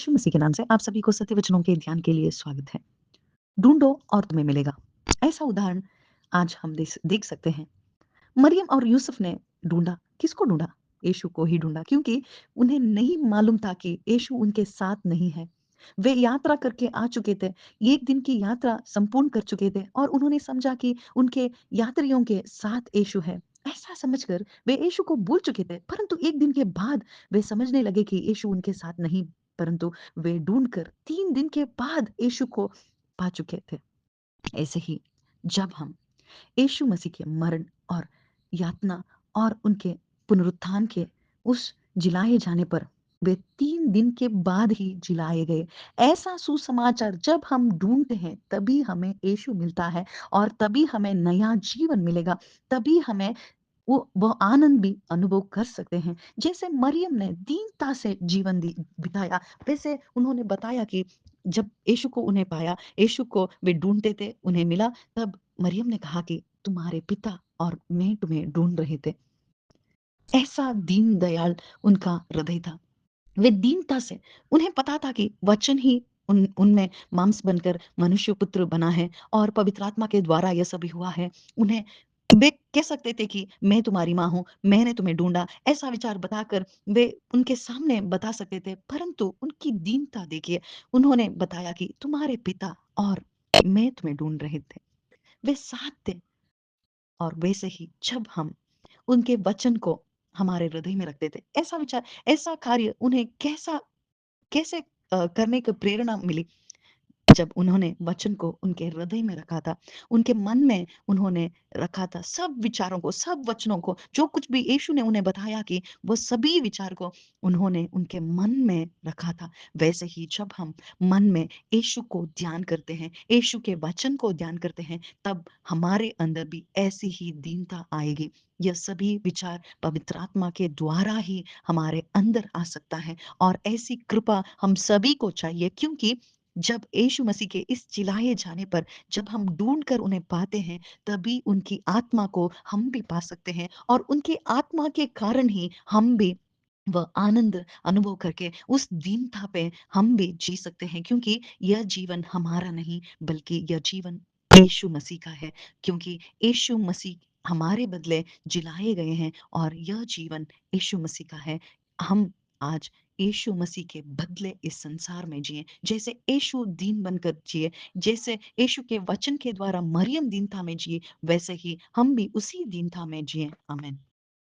यीशु मसीह के नाम से आप सभी को सत्य वचनों के ध्यान के लिए स्वागत है। ढूंढो और तुम्हें मिलेगा। ऐसा उदाहरण आज हम देख सकते हैं। मरियम और यूसुफ ने ढूंढा। किसको ढूंढा? यीशु को ही ढूंढा, क्योंकि उन्हें नहीं मालूम था कि यीशु उनके साथ नहीं है। वे यात्रा करके आ चुके थे। एक दिन की यात्रा संपूर्ण कर चुके थे और उन्होंने समझा कि उनके यात्रियों के साथ यीशु है। ऐसा समझकर वे यीशु को भूल चुके थे, परंतु एक दिन के बाद वे समझने लगे कि यीशु उनके साथ नहीं, परंतु वे ढूंढकर 3 दिन के बाद यीशु को पा चुके थे। ऐसे ही जब हम यीशु मसीह के मरण और यातना और उनके पुनरुत्थान के उस जिलाए जाने पर वे 3 दिन के बाद ही जिलाए गए। ऐसा सुसमाचार जब हम ढूंढते हैं तभी हमें यीशु मिलता है और तभी हमें नया जीवन मिलेगा। तभी हमें वो आनंद भी अनुभव कर सकते हैं। जैसे मरियम ने दीनता से जीवन बिताया, वैसे उन्होंने बताया कि जब यीशु को उन्हें पाया, यीशु को वे ढूंढते थे, उन्हें मिला, तब मरियम ने कहा कि तुम्हारे पिता और मैं तुम्हें ढूंढ रहे थे। ऐसा दीन दयाल उनका हृदय था। वे दीनता से, उन्हें पता था कि वचन ही उनमें मांस बनकर मनुष्य पुत्र बना है और पवित्र आत्मा के द्वारा यह सभी हुआ है। उन्हें वे कह सकते थे कि मैं तुम्हारी माँ हूँ, मैंने तुम्हें ढूंढा। ऐसा विचार बताकर वे उनके सामने बता सकते थे, परंतु उनकी दीनता देखिए। उन्होंने बताया कि तुम्हारे पिता और मैं तुम्हें ढूंढ रहे थे। वे साथ थे। और वैसे ही जब हम उनके वचन को हमारे हृदय में रखते थे, ऐसा विचार, ऐसा कार्य उन्हें कैसा कैसे करने की प्रेरणा मिली? जब उन्होंने वचन को उनके हृदय में रखा था, उनके मन में उन्होंने रखा था, सब विचारों को, सब वचनों को, जो कुछ भी यीशु ने उन्हें बताया कि वो सभी विचार को उन्होंने उनके मन में रखा था। वैसे ही जब हम मन में यीशु को ध्यान करते हैं, यीशु के वचन को ध्यान करते हैं, तब हमारे अंदर भी ऐसी ही दीनता आएगी। यह सभी विचार पवित्र आत्मा के द्वारा ही हमारे अंदर आ सकता है और ऐसी कृपा हम सभी को चाहिए, क्योंकि जब यीशु मसीह के इस चिल्लाए जाने पर जब हम ढूंढकर उन्हें पाते हैं, तभी उनकी आत्मा को हम भी पा सकते हैं और उनकी आत्मा के कारण ही हम भी वह आनंद अनुभव करके उस दीनता पे हम भी जी सकते हैं, क्योंकि यह जीवन हमारा नहीं बल्कि यह जीवन यीशु मसीह का है। क्योंकि यीशु मसीह हमारे बदले जिलाए गए हैं और यह जीवन यीशु मसीह का है। हम आज यीशु मसीह के बदले इस संसार में जिए, जैसे यीशु दीन बनकर जिए, जैसे यीशु के वचन के द्वारा मरियम दीनता में जिए, वैसे ही हम भी उसी दीनता में जिए। आमीन।